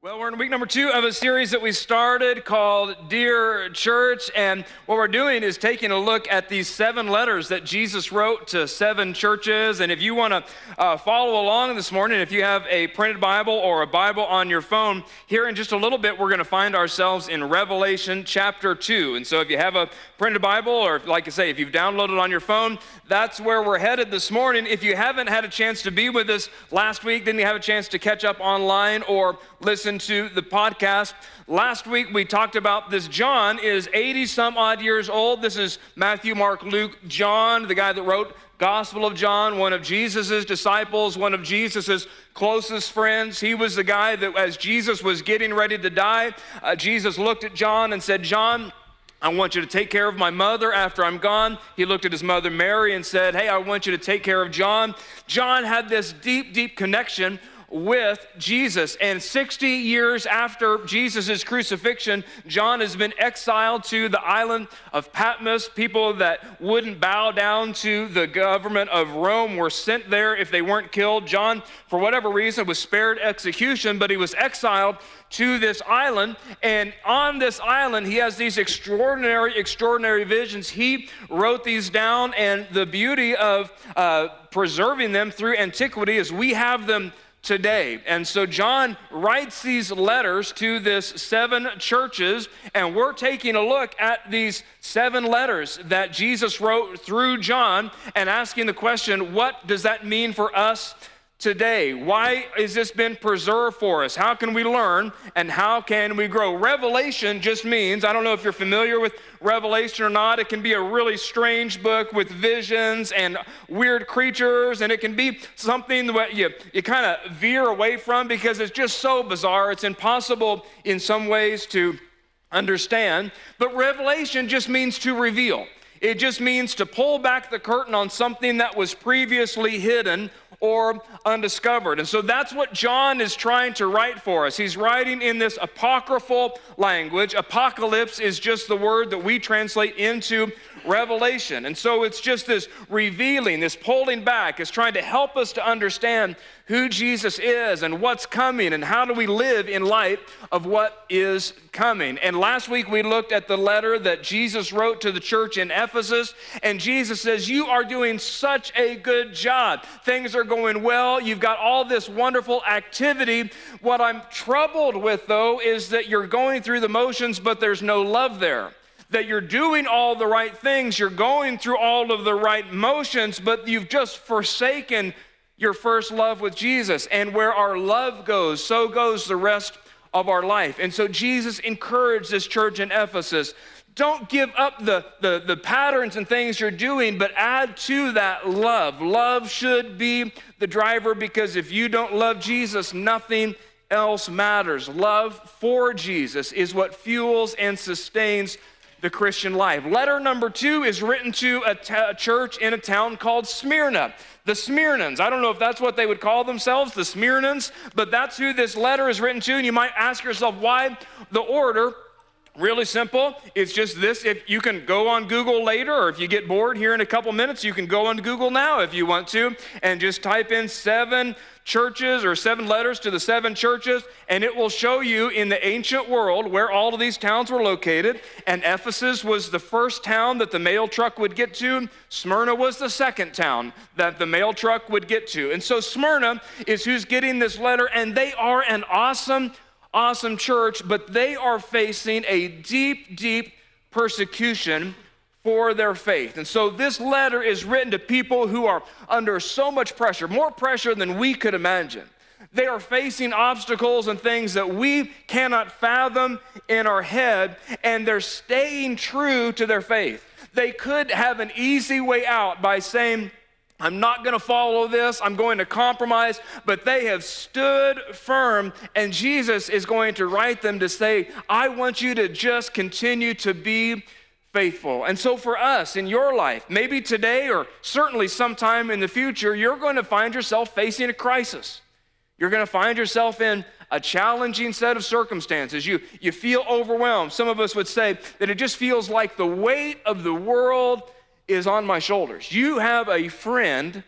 Well, we're in week number 2 of a series that we started called Dear Church, and what we're doing is taking a look at these 7 letters that Jesus wrote to 7 churches. And if you want to follow along this morning, if you have a printed Bible or a Bible on your phone, here in just a little bit, we're going to find ourselves in Revelation chapter 2. And so if you have a printed Bible, or like I say, if you've downloaded it on your phone, that's where we're headed this morning. If you haven't had a chance to be with us last week, then you have a chance to catch up online or listen to the podcast. Last week we talked about this. John is 80 some odd years old. This is Matthew, Mark, Luke, John, the guy that wrote Gospel of John, one of Jesus's disciples, one of Jesus's closest friends. He was the guy that as Jesus was getting ready to die, Jesus looked at John and said, "John, I want you to take care of my mother after I'm gone." He looked at his mother Mary and said, "Hey, I want you to take care of John." John had this deep, deep connection with Jesus. And 60 years after Jesus' crucifixion, John has been exiled to the island of Patmos. People that wouldn't bow down to the government of Rome were sent there if they weren't killed. John, for whatever reason, was spared execution, but he was exiled to this island. And on this island, he has these extraordinary visions. He wrote these down, and the beauty of preserving them through antiquity is we have them today. And so John writes these letters to this 7 churches, and we're taking a look at these 7 letters that Jesus wrote through John and asking the question, what does that mean for us today? Why has this been preserved for us? How can we learn and how can we grow? Revelation just means, I don't know if you're familiar with Revelation or not, it can be a really strange book with visions and weird creatures, and it can be something that you kind of veer away from because it's just so bizarre. It's impossible in some ways to understand. But Revelation just means to reveal. It just means to pull back the curtain on something that was previously hidden or undiscovered. And so that's what John is trying to write for us. He's writing in this apocryphal language. Apocalypse is just the word that we translate into Revelation. And so it's just this revealing, this pulling back. It's trying to help us to understand who Jesus is and what's coming and how do we live in light of what is coming. And last week we looked at the letter that Jesus wrote to the church in Ephesus, and Jesus says, you are doing such a good job. Things are going well. You've got all this wonderful activity. What I'm troubled with, though, is that you're going through the motions, but there's no love there. That you're doing all the right things, you're going through all of the right motions, but you've just forsaken your first love with Jesus. And where our love goes, so goes the rest of our life. And so Jesus encouraged this church in Ephesus, don't give up the patterns and things you're doing, but add to that love. Love should be the driver, because if you don't love Jesus, nothing else matters. Love for Jesus is what fuels and sustains the Christian life. Letter number 2 is written to a church in a town called Smyrna. The Smyrnans, I don't know if that's what they would call themselves, the Smyrnans, but that's who this letter is written to. And you might ask yourself, why the order? Really simple. It's just this. If you can go on Google later, or if you get bored here in a couple minutes, you can go on Google now if you want to, and just type in 7 churches or 7 letters to the 7 churches, and it will show you in the ancient world where all of these towns were located. And Ephesus was the first town that the mail truck would get to. Smyrna was the second town that the mail truck would get to. And so Smyrna is who's getting this letter, and they are an awesome church, but they are facing a deep, deep persecution for their faith. And so this letter is written to people who are under so much pressure, more pressure than we could imagine. They are facing obstacles and things that we cannot fathom in our head, and they're staying true to their faith. They could have an easy way out by saying, I'm not going to follow this, I'm going to compromise, but they have stood firm, and Jesus is going to write them to say, I want you to just continue to be faithful. And so for us in your life, maybe today or certainly sometime in the future, you're going to find yourself facing a crisis. You're going to find yourself in a challenging set of circumstances. You feel overwhelmed. Some of us would say that it just feels like the weight of the world is on my shoulders. You have a friend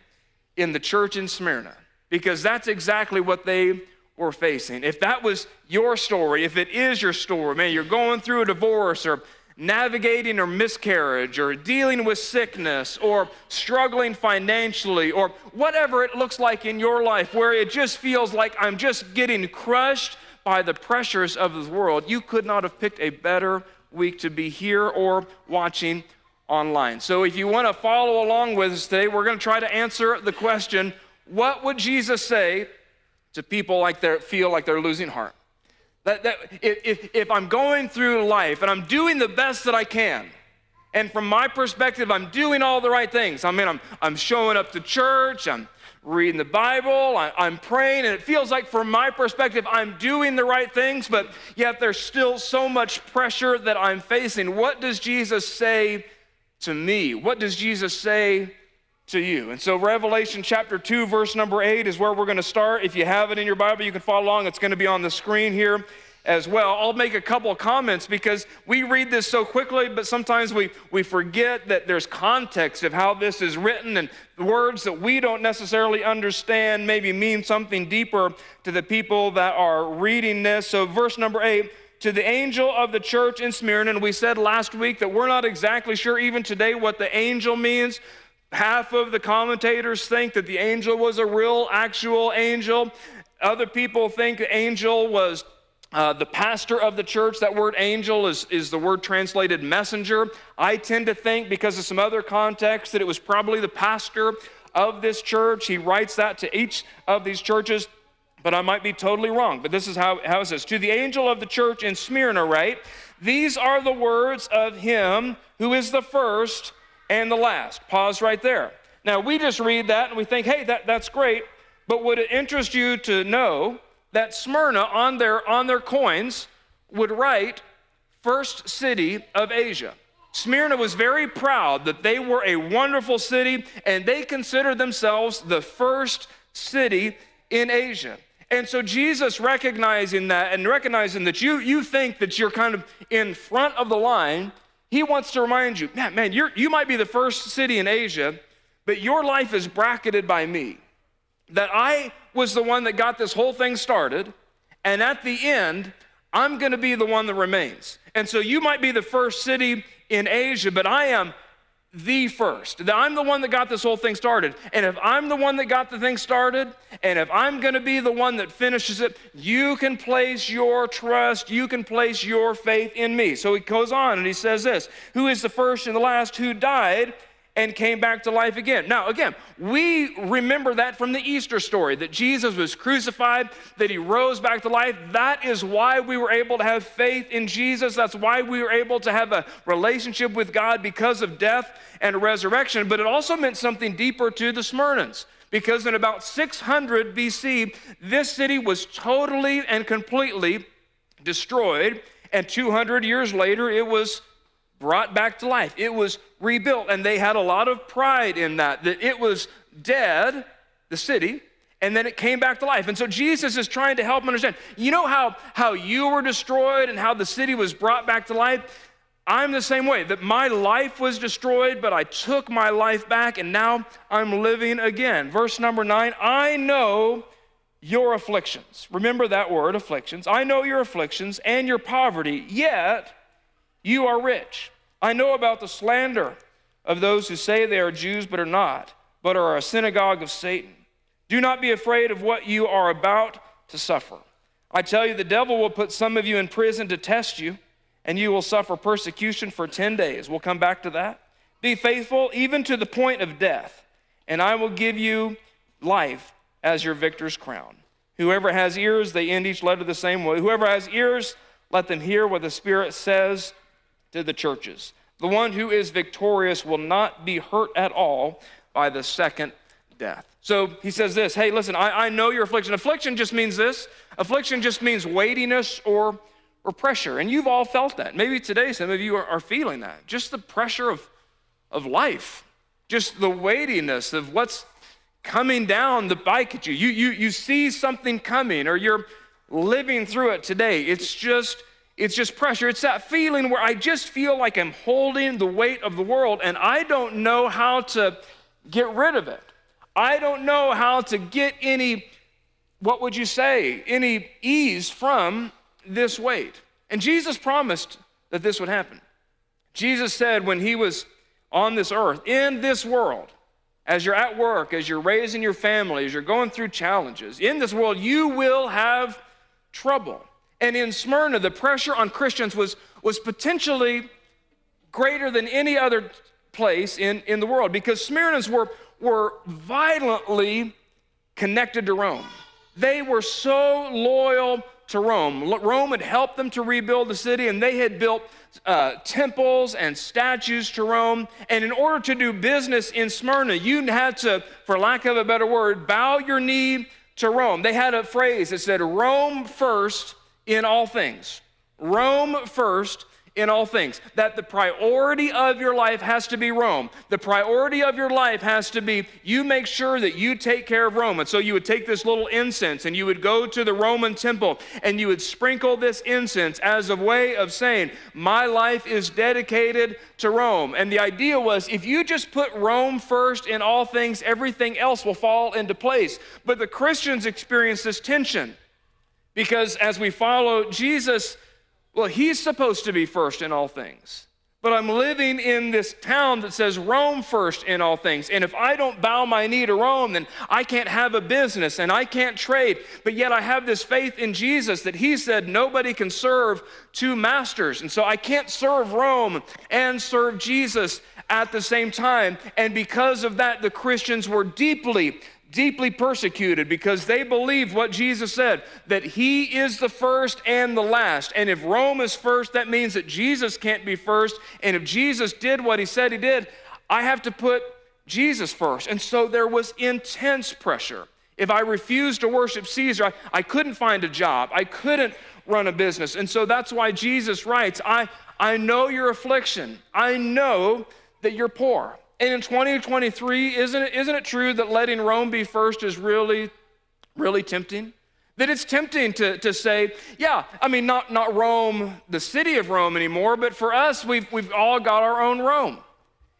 in the church in Smyrna, because that's exactly what they we're facing. If that was your story, if it is your story, man, you're going through a divorce or navigating a miscarriage or dealing with sickness or struggling financially or whatever it looks like in your life where it just feels like I'm just getting crushed by the pressures of this world, you could not have picked a better week to be here or watching online. So if you want to follow along with us today, we're going to try to answer the question, what would Jesus say to people like they feel like they're losing heart? That if I'm going through life and I'm doing the best that I can, and from my perspective, I'm doing all the right things. I mean, I'm showing up to church, I'm reading the Bible, I'm praying, and it feels like from my perspective, I'm doing the right things, but yet there's still so much pressure that I'm facing. What does Jesus say to me? What does Jesus say to you? And so Revelation chapter 2, verse number 8 is where we're going to start. If you have it in your Bible, you can follow along. It's going to be on the screen here as well. I'll make a couple of comments because we read this so quickly, but sometimes we forget that there's context of how this is written, and the words that we don't necessarily understand maybe mean something deeper to the people that are reading this. So verse number 8, to the angel of the church in Smyrna, and we said last week that we're not exactly sure even today what the angel means. Half of the commentators think that the angel was a real, actual angel. Other people think the angel was the pastor of the church. That word angel is the word translated messenger. I tend to think, because of some other context, that it was probably the pastor of this church. He writes that to each of these churches, but I might be totally wrong. But this is how it says. To the angel of the church in Smyrna, right? These are the words of him who is the first and the last. Pause right there. Now, we just read that and we think, hey, that's great, but would it interest you to know that Smyrna on their coins would write first city of Asia? Smyrna was very proud that they were a wonderful city, and they considered themselves the first city in Asia. And so Jesus, recognizing that and recognizing that you think that you're kind of in front of the line, he wants to remind you, man, you might be the first city in Asia, but your life is bracketed by me. That I was the one that got this whole thing started, and at the end, I'm going to be the one that remains. And so you might be the first city in Asia, but I am the first. I'm the one that got this whole thing started. And if I'm the one that got the thing started, and if I'm going to be the one that finishes it, you can place your trust, you can place your faith in me. So he goes on and he says this, who is the first and the last, who died and came back to life again. Now, again, we remember that from the Easter story, that Jesus was crucified, that he rose back to life. That is why we were able to have faith in Jesus. That's why we were able to have a relationship with God, because of death and resurrection. But it also meant something deeper to the Smyrnans, because in about 600 BC, this city was totally and completely destroyed, and 200 years later, it was brought back to life. It was rebuilt, and they had a lot of pride in that it was dead, the city, and then it came back to life. And so Jesus is trying to help them understand, you know how you were destroyed and how the city was brought back to life? I'm the same way, that my life was destroyed, but I took my life back, and now I'm living again. Verse number 9, I know your afflictions. Remember that word, afflictions. I know your afflictions and your poverty, yet you are rich. I know about the slander of those who say they are Jews but are not, but are a synagogue of Satan. Do not be afraid of what you are about to suffer. I tell you, the devil will put some of you in prison to test you, and you will suffer persecution for 10 days. We'll come back to that. Be faithful even to the point of death, and I will give you life as your victor's crown. Whoever has ears, they end each letter the same way. Whoever has ears, let them hear what the Spirit says to the churches. The one who is victorious will not be hurt at all by the second death. So he says this, hey, listen, I know your affliction. Affliction just means this. Affliction just means weightiness or pressure. And you've all felt that. Maybe today some of you are feeling that. Just the pressure of life. Just the weightiness of what's coming down the pike at you. You see something coming, or you're living through it today. It's just pressure. It's that feeling where I just feel like I'm holding the weight of the world, and I don't know how to get rid of it. I don't know how to get any what would you say? Any ease from this weight? And Jesus promised that this would happen. Jesus said when he was on this earth, in this world, as you're at work, as you're raising your family, as you're going through challenges, in this world you will have trouble. And in Smyrna, the pressure on Christians was potentially greater than any other place in the world, because Smyrnans were violently connected to Rome. They were so loyal to Rome. Rome had helped them to rebuild the city, and they had built temples and statues to Rome. And in order to do business in Smyrna, you had to, for lack of a better word, bow your knee to Rome. They had a phrase that said, Rome first in all things. Rome first in all things. That the priority of your life has to be Rome. The priority of your life has to be, you make sure that you take care of Rome. And so you would take this little incense and you would go to the Roman temple and you would sprinkle this incense as a way of saying, my life is dedicated to Rome. And the idea was, if you just put Rome first in all things, everything else will fall into place. But the Christians experience this tension, because as we follow Jesus, well, he's supposed to be first in all things. But I'm living in this town that says Rome first in all things. And if I don't bow my knee to Rome, then I can't have a business and I can't trade. But yet I have this faith in Jesus that he said nobody can serve two masters. And so I can't serve Rome and serve Jesus at the same time. And because of that, the Christians were deeply persecuted, because they believed what Jesus said, that he is the first and the last. And if Rome is first, that means that Jesus can't be first. And if Jesus did what he said he did, I have to put Jesus first. And so there was intense pressure. If I refused to worship Caesar, I couldn't find a job. I couldn't run a business. And so that's why Jesus writes, I know your affliction. I know that you're poor. And in 2023, isn't it true that letting Rome be first is really, really tempting? That it's tempting to say, yeah, I mean, not Rome, the city of Rome anymore, but for us, we've all got our own Rome.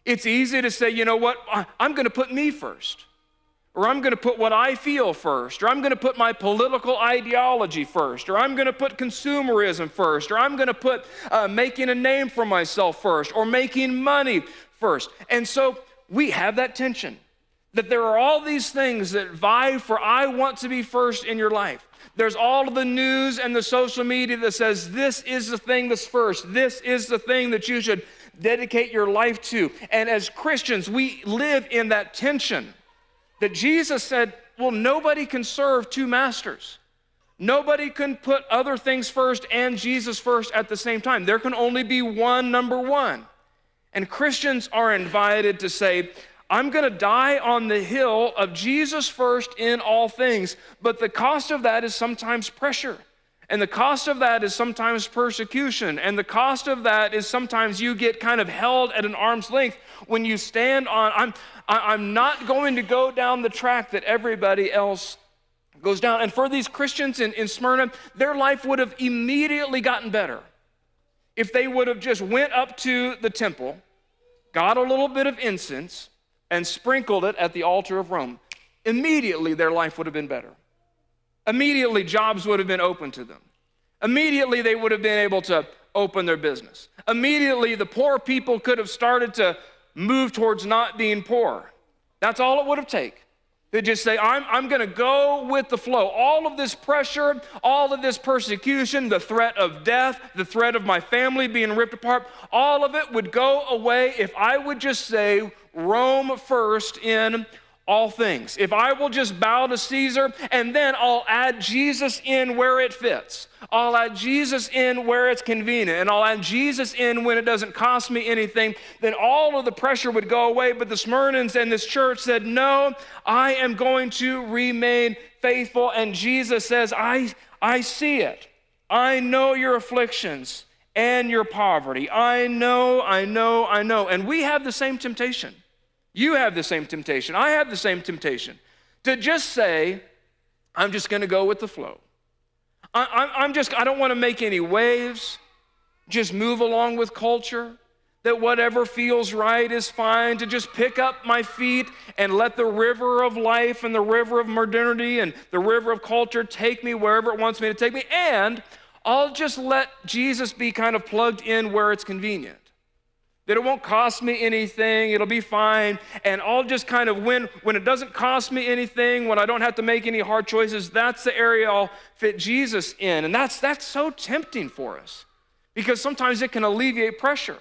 It's easy to say, you know what, I'm going to put me first, or I'm going to put what I feel first, or I'm going to put my political ideology first, or I'm going to put consumerism first, or I'm going to put making a name for myself first, or making money first. And so we have that tension, that there are all these things that vie for I want to be first in your life. There's all of the news and the social media that says this is the thing that's first. This is the thing that you should dedicate your life to. And as Christians, we live in that tension that Jesus said, well, nobody can serve two masters. Nobody can put other things first and Jesus first at the same time. There can only be one number one. And Christians are invited to say, I'm going to die on the hill of Jesus first in all things, but the cost of that is sometimes pressure. And the cost of that is sometimes persecution. And the cost of that is sometimes you get kind of held at an arm's length when you stand on, I'm not going to go down the track that everybody else goes down. And for these Christians in Smyrna, their life would have immediately gotten better if they would have just went up to the temple, got a little bit of incense, and sprinkled it at the altar of Rome. Immediately, their life would have been better. Immediately, jobs would have been open to them. Immediately, they would have been able to open their business. Immediately, the poor people could have started to move towards not being poor. That's all it would have taken. They just say, I'm going to go with the flow. All of this pressure, all of this persecution, the threat of death, the threat of my family being ripped apart, all of it would go away if I would just say Rome first in all things. If I will just bow to Caesar, and then I'll add Jesus in where it fits. I'll add Jesus in where it's convenient, and I'll add Jesus in when it doesn't cost me anything, then all of the pressure would go away. But the Smyrnans and this church said, no, I am going to remain faithful. And Jesus says, I see it. I know your afflictions and your poverty. I know. And we have the same temptation. You have the same temptation. I have the same temptation to just say, I'm just going to go with the flow. I don't want to make any waves, just move along with culture. that whatever feels right is fine, to just pick up my feet and let the river of life and the river of modernity and the river of culture take me wherever it wants me to take me, and I'll just let Jesus be kind of plugged in where it's convenient. That it won't cost me anything, it'll be fine, and I'll just kind of, when it doesn't cost me anything, when I don't have to make any hard choices, that's the area I'll fit Jesus in. And that's so tempting for us, because sometimes it can alleviate pressure.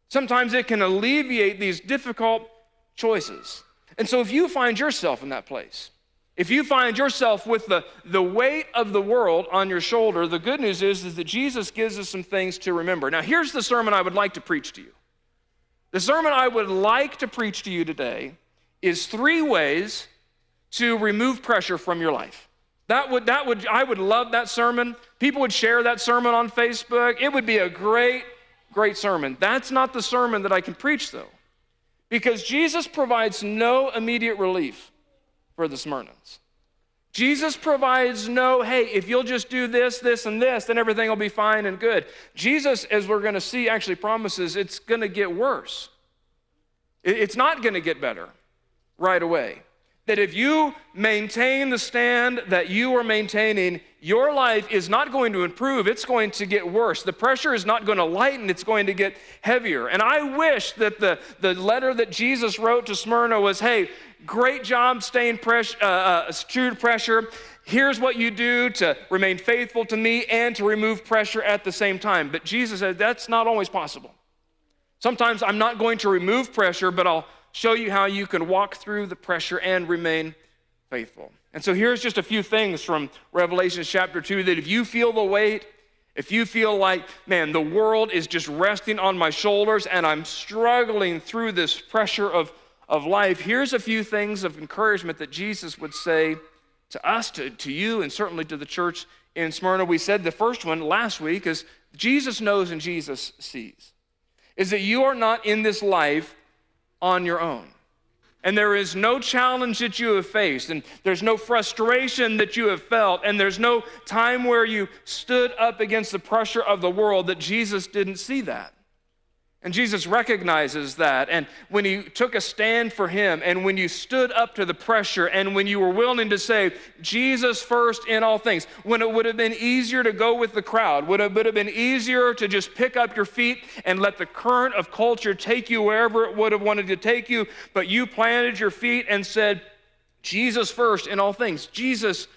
Sometimes it can alleviate these difficult choices. And so if you find yourself in that place, if you find yourself with the weight of the world on your shoulder, the good news is that Jesus gives us some things to remember. Now, here's the sermon I would like to preach to you. The sermon I would like to preach to you today is 3 ways to remove pressure from your life. I would love that sermon. People would share that sermon on Facebook. It would be a great sermon. That's not the sermon that I can preach, though, because Jesus provides no immediate relief for the Smyrnans. Jesus provides no, hey, if you'll just do this, this, and this, then everything will be fine and good. Jesus, as we're going to see, actually promises it's going to get worse. It's not going to get better right away. That if you maintain the stand that you are maintaining, your life is not going to improve, it's going to get worse. The pressure is not going to lighten, it's going to get heavier. And I wish that the letter that Jesus wrote to Smyrna was, hey, great job staying true to pressure. Here's what you do to remain faithful to me and to remove pressure at the same time. But Jesus said that's not always possible. Sometimes I'm not going to remove pressure, but I'll show you how you can walk through the pressure and remain faithful. And so here's just a few things from Revelation chapter 2 that if you feel the weight, if you feel like, man, the world is just resting on my shoulders and I'm struggling through this pressure of life, here's a few things of encouragement that Jesus would say to us, to you, and certainly to the church in Smyrna. We said the first one last week is Jesus knows and Jesus sees. Is that you are not in this life on your own. And there is no challenge that you have faced, and there's no frustration that you have felt, and there's no time where you stood up against the pressure of the world that Jesus didn't see that. And Jesus recognizes that, and when he took a stand for him, and when you stood up to the pressure, and when you were willing to say, Jesus first in all things, when it would have been easier to go with the crowd, would have been easier to just pick up your feet and let the current of culture take you wherever it would have wanted to take you, but you planted your feet and said, Jesus first in all things. Jesus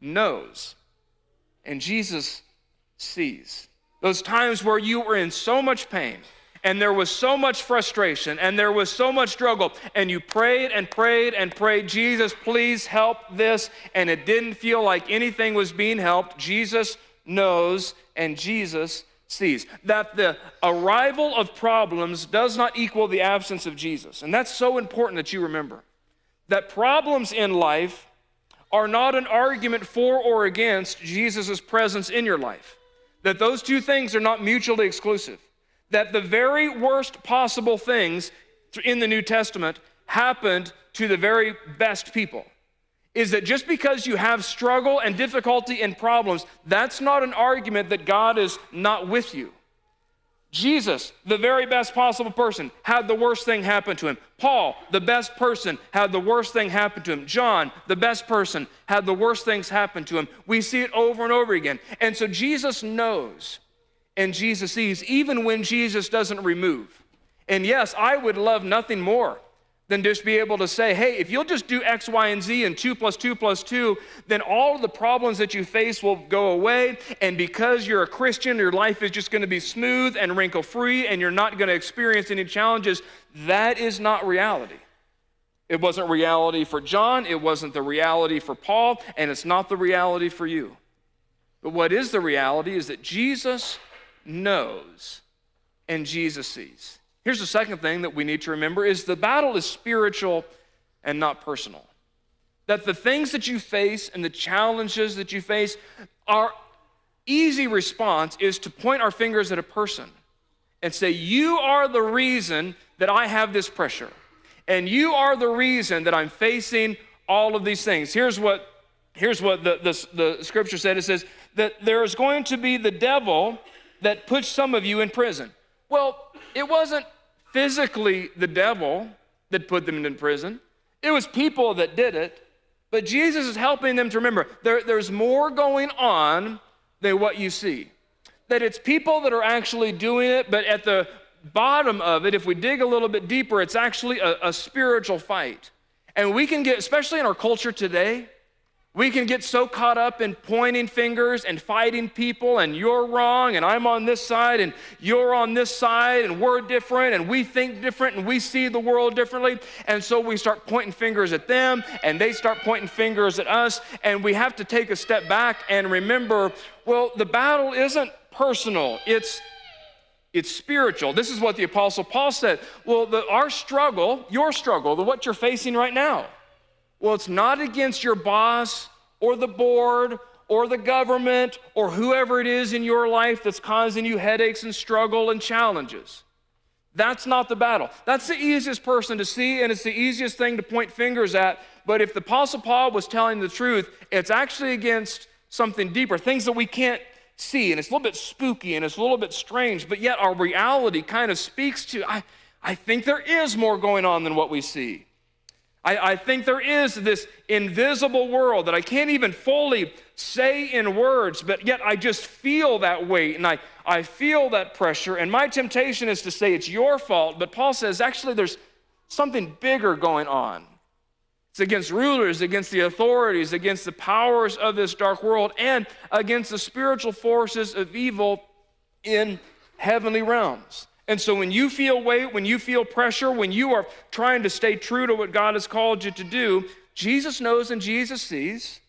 knows, and Jesus sees. Those times where you were in so much pain, and there was so much frustration, and there was so much struggle, and you prayed and prayed and prayed, Jesus, please help this, and it didn't feel like anything was being helped. Jesus knows, and Jesus sees. That the arrival of problems does not equal the absence of Jesus, and that's so important that you remember. That problems in life are not an argument for or against Jesus' presence in your life. That those two things are not mutually exclusive. That the very worst possible things in the New Testament happened to the very best people. Is that just because you have struggle and difficulty and problems, that's not an argument that God is not with you. Jesus, the very best possible person, had the worst thing happen to him. Paul, the best person, had the worst thing happen to him. John, the best person, had the worst things happen to him. We see it over and over again. And so Jesus knows and Jesus sees, even when Jesus doesn't remove. And yes, I would love nothing more than just be able to say, hey, if you'll just do X, Y, and Z and 2 + 2 + 2, then all of the problems that you face will go away. And because you're a Christian, your life is just going to be smooth and wrinkle-free, and you're not going to experience any challenges. That is not reality. It wasn't reality for John, it wasn't the reality for Paul, and it's not the reality for you. But what is the reality is that Jesus knows and Jesus sees. Here's the second thing that we need to remember is the battle is spiritual and not personal. That the things that you face and the challenges that you face, our easy response is to point our fingers at a person and say, you are the reason that I have this pressure. And you are the reason that I'm facing all of these things. Here's what the scripture said. It says that there is going to be the devil that puts some of you in prison. Well, it wasn't physically the devil that put them in prison. It was people that did it. But Jesus is helping them to remember there's more going on than what you see. That it's people that are actually doing it, but at the bottom of it, if we dig a little bit deeper, it's actually a spiritual fight. And we can get, especially in our culture today, we can get so caught up in pointing fingers and fighting people, and you're wrong, and I'm on this side, and you're on this side, and we're different, and we think different, and we see the world differently. And so we start pointing fingers at them, and they start pointing fingers at us, and we have to take a step back and remember, well, the battle isn't personal, it's spiritual. This is what the Apostle Paul said. Well, our struggle, your struggle, what you're facing right now, well, it's not against your boss or the board or the government or whoever it is in your life that's causing you headaches and struggle and challenges. That's not the battle. That's the easiest person to see, and it's the easiest thing to point fingers at. But if the Apostle Paul was telling the truth, it's actually against something deeper, things that we can't see, and it's a little bit spooky and it's a little bit strange, but yet our reality kind of speaks to, I think there is more going on than what we see. I think there is this invisible world that I can't even fully say in words, but yet I just feel that weight, and I feel that pressure, and my temptation is to say it's your fault, but Paul says actually there's something bigger going on. It's against rulers, against the authorities, against the powers of this dark world, and against the spiritual forces of evil in heavenly realms. And so when you feel weight, when you feel pressure, when you are trying to stay true to what God has called you to do, Jesus knows and Jesus sees.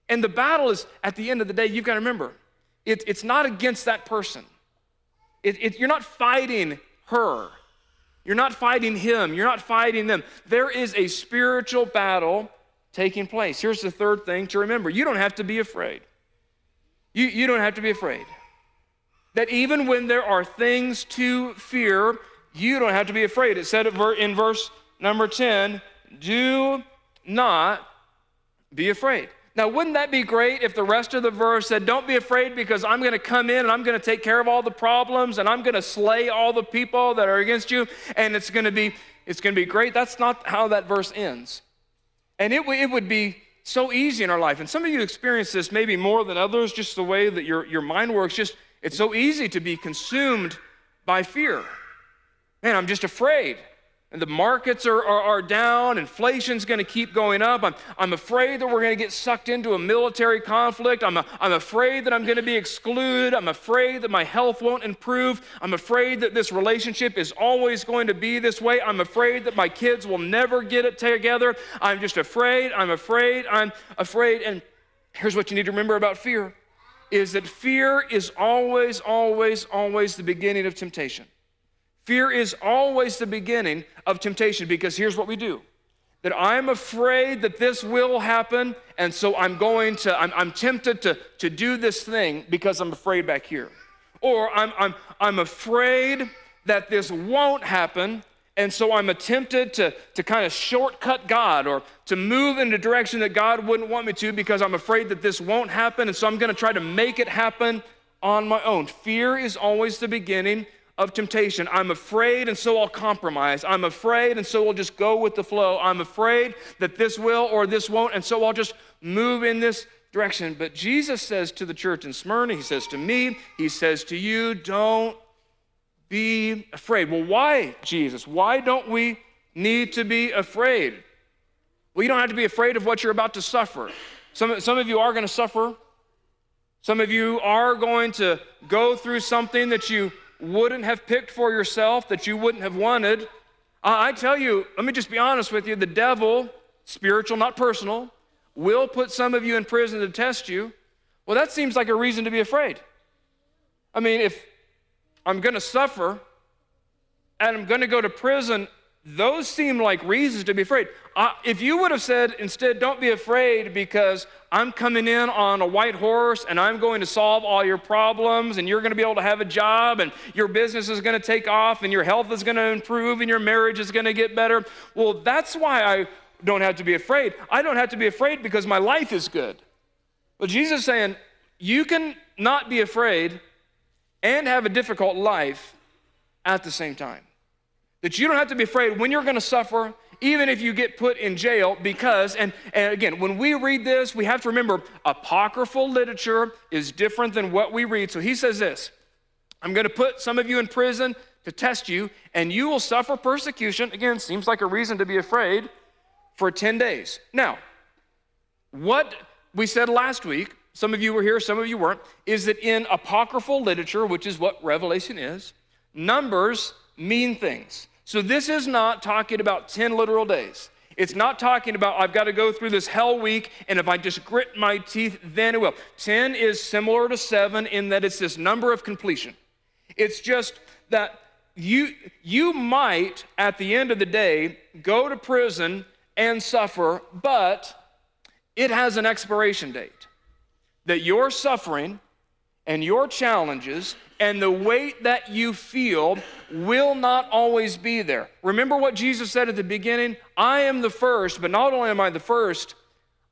And the battle is, at the end of the day, you've got to remember, it's not against that person. You're not fighting her. You're not fighting him. You're not fighting them. There is a spiritual battle taking place. Here's the third thing to remember. You don't have to be afraid. You don't have to be afraid. That even when there are things to fear, you don't have to be afraid. It said in verse number 10, do not be afraid. Now, wouldn't that be great if the rest of the verse said, don't be afraid because I'm going to come in and I'm going to take care of all the problems and I'm going to slay all the people that are against you, and it's going to be great. That's not how that verse ends. And it would be so easy in our life. And some of you experience this maybe more than others, just the way that your mind works. It's so easy to be consumed by fear. Man, I'm just afraid. And the markets are down. Inflation's going to keep going up. I'm afraid that we're going to get sucked into a military conflict. I'm afraid that I'm going to be excluded. I'm afraid that my health won't improve. I'm afraid that this relationship is always going to be this way. I'm afraid that my kids will never get it together. I'm just afraid. I'm afraid. And here's what you need to remember about fear, is that fear is always, always, always the beginning of temptation. Fear is always the beginning of temptation, because here's what we do. That I'm afraid that this will happen, and so I'm tempted to do this thing because I'm afraid back here. Or I'm afraid that this won't happen, and so I'm tempted to kind of shortcut God or to move in a direction that God wouldn't want me to because I'm afraid that this won't happen, and so I'm going to try to make it happen on my own. Fear is always the beginning of temptation. I'm afraid, and so I'll compromise. I'm afraid, and so we'll just go with the flow. I'm afraid that this will or this won't, and so I'll just move in this direction. But Jesus says to the church in Smyrna, he says to me, he says to you, don't be afraid. Well, why, Jesus? Why don't we need to be afraid? Well, you don't have to be afraid of what you're about to suffer. Some of you are going to suffer. Some of you are going to go through something that you wouldn't have picked for yourself, that you wouldn't have wanted. I tell you, let me just be honest with you, the devil, spiritual, not personal, will put some of you in prison to test you. Well, that seems like a reason to be afraid. I mean, if I'm going to suffer and I'm going to go to prison, those seem like reasons to be afraid. If you would have said instead, don't be afraid because I'm coming in on a white horse and I'm going to solve all your problems and you're going to be able to have a job and your business is going to take off and your health is going to improve and your marriage is going to get better. Well, that's why I don't have to be afraid. I don't have to be afraid because my life is good. Well, Jesus is saying, you can not be afraid and have a difficult life, at the same time. That you don't have to be afraid when you're going to suffer, even if you get put in jail, because, and again, when we read this, we have to remember apocryphal literature is different than what we read. So he says this, I'm going to put some of you in prison to test you, and you will suffer persecution. Again, seems like a reason to be afraid for 10 days. Now, what we said last week, some of you were here, some of you weren't, is that in apocryphal literature, which is what Revelation is, numbers mean things. So this is not talking about 10 literal days. It's not talking about I've got to go through this hell week, and if I just grit my teeth, then it will. 10 is similar to 7 in that it's this number of completion. It's just that you might, at the end of the day, go to prison and suffer, but it has an expiration date. That your suffering and your challenges and the weight that you feel will not always be there. Remember what Jesus said at the beginning? I am the first, but not only am I the first,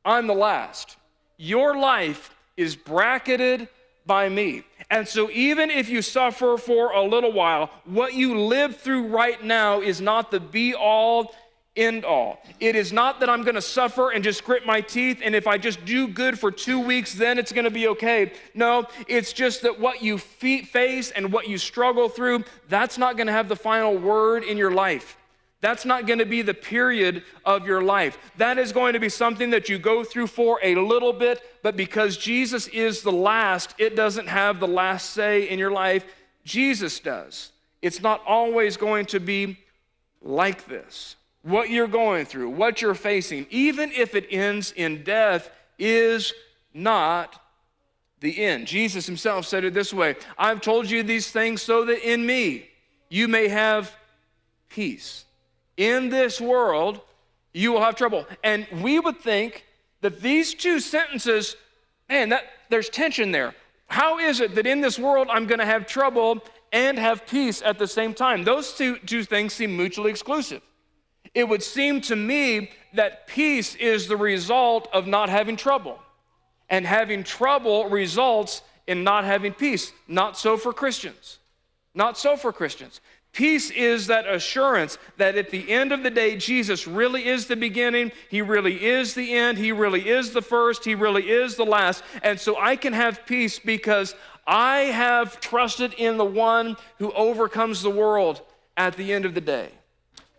I'm the last. Your life is bracketed by me. And so even if you suffer for a little while, what you live through right now is not the be-all, end-all. It is not that I'm going to suffer and just grit my teeth, and if I just do good for 2 weeks, then it's going to be okay. No, it's just that what you face and what you struggle through, that's not going to have the final word in your life. That's not going to be the period of your life. That is going to be something that you go through for a little bit, but because Jesus is the last, it doesn't have the last say in your life. Jesus does. It's not always going to be like this. What you're going through, what you're facing, even if it ends in death, is not the end. Jesus himself said it this way, I've told you these things so that in me you may have peace. In this world, you will have trouble. And we would think that these two sentences, man, there's tension there. How is it that in this world I'm going to have trouble and have peace at the same time? Those two things seem mutually exclusive. It would seem to me that peace is the result of not having trouble. And having trouble results in not having peace. Not so for Christians. Not so for Christians. Peace is that assurance that at the end of the day, Jesus really is the beginning, he really is the end, he really is the first, he really is the last. And so I can have peace because I have trusted in the one who overcomes the world at the end of the day.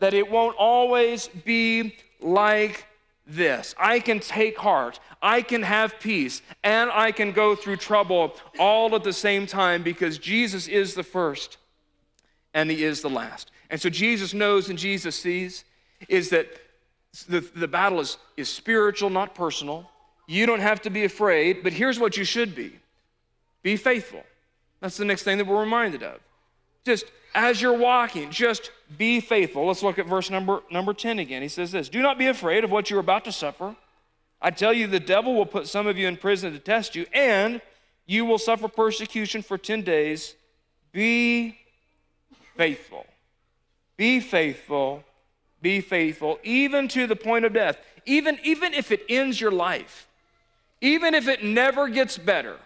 That it won't always be like this. I can take heart, I can have peace, and I can go through trouble all at the same time because Jesus is the first and he is the last. And so Jesus knows and Jesus sees is that the battle is spiritual, not personal. You don't have to be afraid, but here's what you should be. Be faithful. That's the next thing that we're reminded of. Just as you're walking, just be faithful. Let's look at verse number 10 again. He says this, do not be afraid of what you're about to suffer. I tell you, the devil will put some of you in prison to test you, and you will suffer persecution for 10 days. Be faithful. Be faithful. Be faithful, even to the point of death. Even if it ends your life. Even if it never gets better.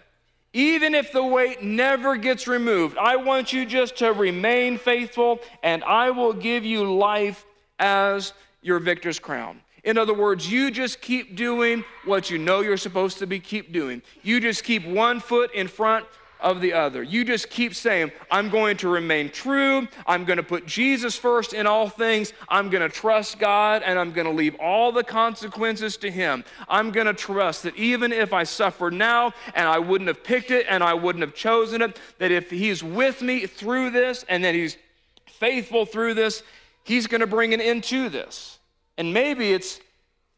Even if the weight never gets removed, I want you just to remain faithful, and I will give you life as your victor's crown. In other words, you just keep doing what you know you're supposed to keep doing. You just keep one foot in front of the other. You just keep saying, I'm going to remain true. I'm going to put Jesus first in all things. I'm going to trust God, and I'm going to leave all the consequences to him. I'm going to trust that even if I suffer now and I wouldn't have picked it and I wouldn't have chosen it, that if he's with me through this and that he's faithful through this, he's going to bring an end to this. And maybe it's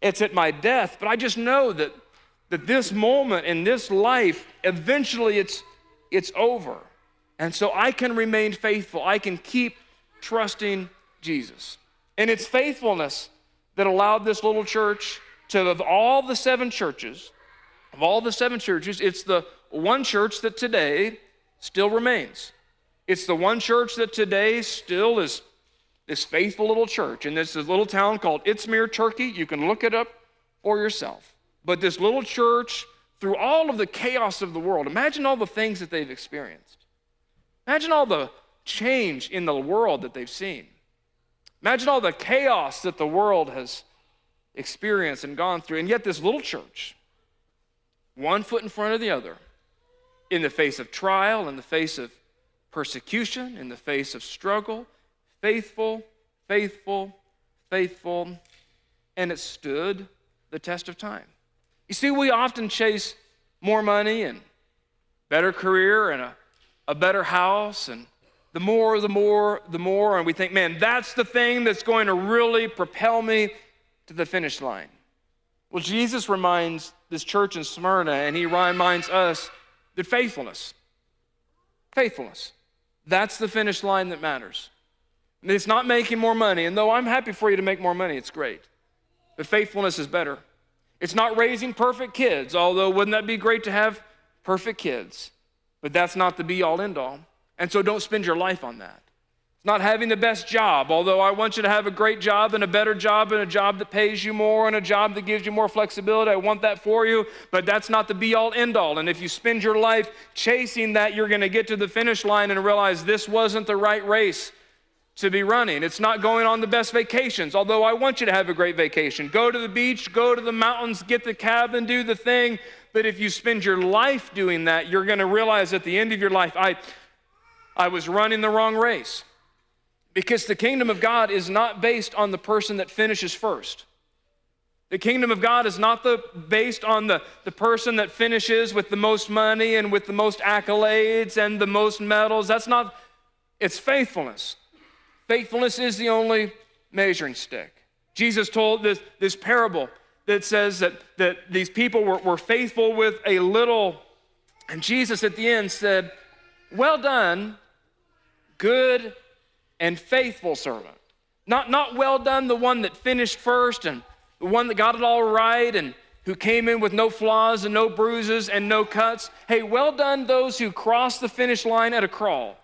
at my death, but I just know that this moment in this life, eventually it's over. And so I can remain faithful. I can keep trusting Jesus. And it's faithfulness that allowed this little church to, of all the seven churches, it's the one church that today still remains. It's the one church that today still is this faithful little church. And this little town called Izmir, Turkey. You can look it up for yourself. But this little church, through all of the chaos of the world, imagine all the things that they've experienced. Imagine all the change in the world that they've seen. Imagine all the chaos that the world has experienced and gone through. And yet this little church, one foot in front of the other, in the face of trial, in the face of persecution, in the face of struggle, faithful, faithful, faithful, and it stood the test of time. You see, we often chase more money and better career and a better house, and the more, and we think, man, that's the thing that's going to really propel me to the finish line. Well, Jesus reminds this church in Smyrna, and he reminds us that faithfulness, that's the finish line that matters. And it's not making more money, and though I'm happy for you to make more money, it's great. But faithfulness is better. It's not raising perfect kids, although wouldn't that be great to have perfect kids? But that's not the be-all, end-all. And so don't spend your life on that. It's not having the best job, although I want you to have a great job and a better job and a job that pays you more and a job that gives you more flexibility. I want that for you, but that's not the be-all, end-all. And if you spend your life chasing that, you're going to get to the finish line and realize this wasn't the right race to be running. It's not going on the best vacations, although I want you to have a great vacation. Go to the beach, go to the mountains, get the cabin, do the thing. But if you spend your life doing that, you're going to realize at the end of your life, I was running the wrong race. Because the kingdom of God is not based on the person that finishes first. The kingdom of God is not based on the person that finishes with the most money and with the most accolades and the most medals. It's faithfulness. Faithfulness is the only measuring stick. Jesus told this parable that says that these people were faithful with a little, and Jesus at the end said, well done, good and faithful servant. Not well done, the one that finished first and the one that got it all right and who came in with no flaws and no bruises and no cuts. Hey, well done those who cross the finish line at a crawl.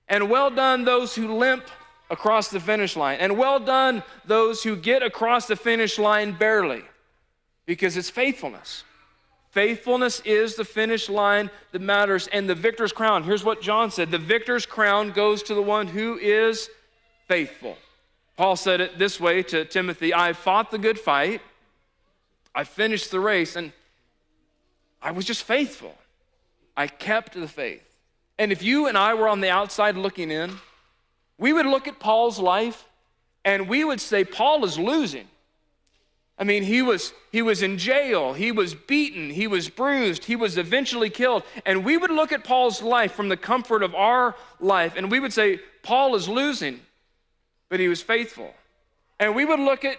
And well done those who limp across the finish line. And well done those who get across the finish line barely, because it's faithfulness. Faithfulness is the finish line that matters. And the victor's crown, here's what John said, the victor's crown goes to the one who is faithful. Paul said it this way to Timothy, I fought the good fight, I finished the race, and I was just faithful. I kept the faith. And if you and I were on the outside looking in, we would look at Paul's life and we would say, Paul is losing. I mean, he was in jail, he was beaten, he was bruised, he was eventually killed. And we would look at Paul's life from the comfort of our life and we would say, Paul is losing, but he was faithful. And we would look at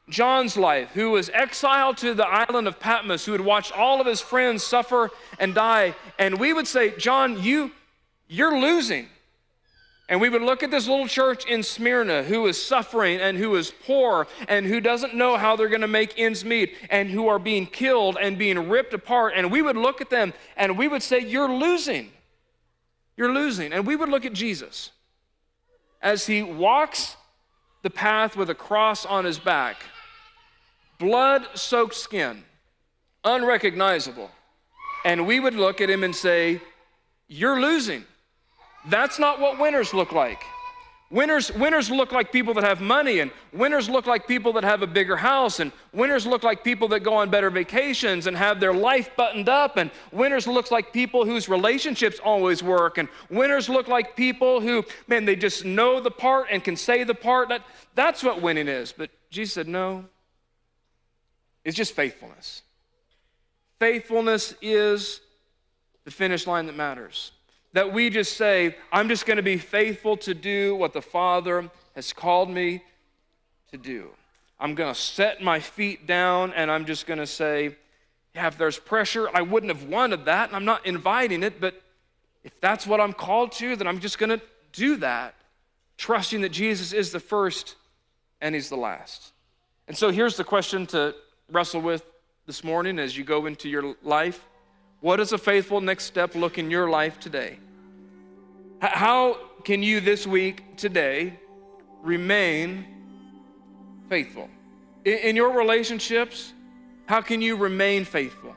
John's life, who was exiled to the island of Patmos, who had watched all of his friends suffer and die. And we would say, John, you're losing. And we would look at this little church in Smyrna who is suffering and who is poor and who doesn't know how they're going to make ends meet and who are being killed and being ripped apart. And we would look at them and we would say, you're losing. You're losing. And we would look at Jesus as he walks the path with a cross on his back, blood-soaked skin, unrecognizable. And we would look at him and say, you're losing. That's not what winners look like. Winners look like people that have money, and winners look like people that have a bigger house, and winners look like people that go on better vacations and have their life buttoned up, and winners look like people whose relationships always work, and winners look like people who, man, they just know the part and can say the part. That's what winning is. But Jesus said, no, it's just faithfulness. Faithfulness is the finish line that matters. That we just say, I'm just going to be faithful to do what the Father has called me to do. I'm going to set my feet down and I'm just going to say, yeah, if there's pressure, I wouldn't have wanted that, and I'm not inviting it, but if that's what I'm called to, then I'm just going to do that, trusting that Jesus is the first and he's the last. And so here's the question to wrestle with this morning as you go into your life. What does a faithful next step look in your life today? How can you this week, today, remain faithful? In your relationships, how can you remain faithful?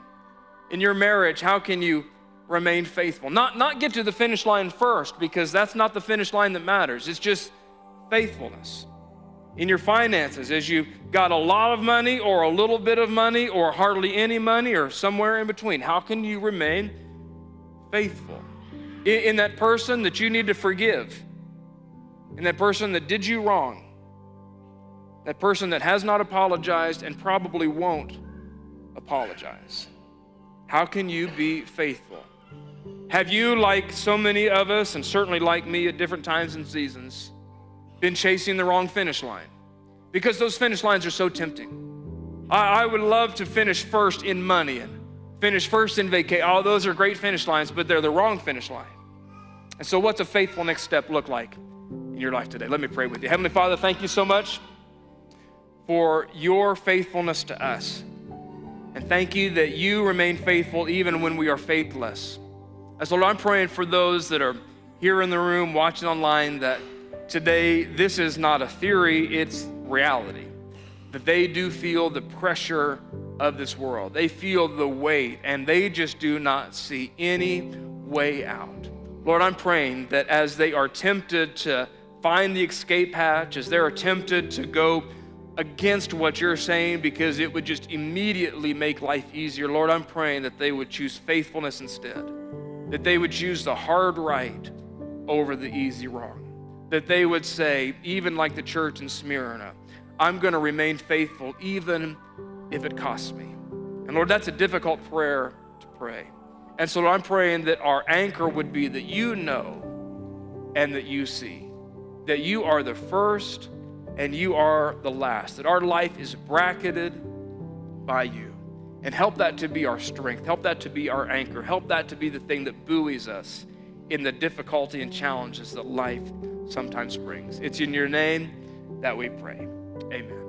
In your marriage, how can you remain faithful. Not get to the finish line first, because that's not the finish line that matters. It's just faithfulness. In your finances, as you got a lot of money or a little bit of money or hardly any money or somewhere in between, how can you remain faithful? In that person that you need to forgive, in that person that did you wrong, that person that has not apologized and probably won't apologize. How can you be faithful? Have you, like so many of us, and certainly like me at different times and seasons, been chasing the wrong finish line? Because those finish lines are so tempting. I would love to finish first in money and finish first in vacation. All those are great finish lines, but they're the wrong finish line. And so what's a faithful next step look like in your life today? Let me pray with you. Heavenly Father, thank you so much for your faithfulness to us. And thank you that you remain faithful even when we are faithless. And so Lord, I'm praying for those that are here in the room, watching online, that today this is not a theory, it's reality. That they do feel the pressure of this world. They feel the weight, and they just do not see any way out. Lord, I'm praying that as they are tempted to find the escape hatch, as they're tempted to go against what you're saying because it would just immediately make life easier, Lord, I'm praying that they would choose faithfulness instead, that they would choose the hard right over the easy wrong, that they would say, even like the church in Smyrna, I'm going to remain faithful even if it costs me. And Lord, that's a difficult prayer to pray. And so Lord, I'm praying that our anchor would be that you know and that you see, that you are the first and you are the last, that our life is bracketed by you. And help that to be our strength. Help that to be our anchor. Help that to be the thing that buoys us in the difficulty and challenges that life sometimes brings. It's in your name that we pray. Amen.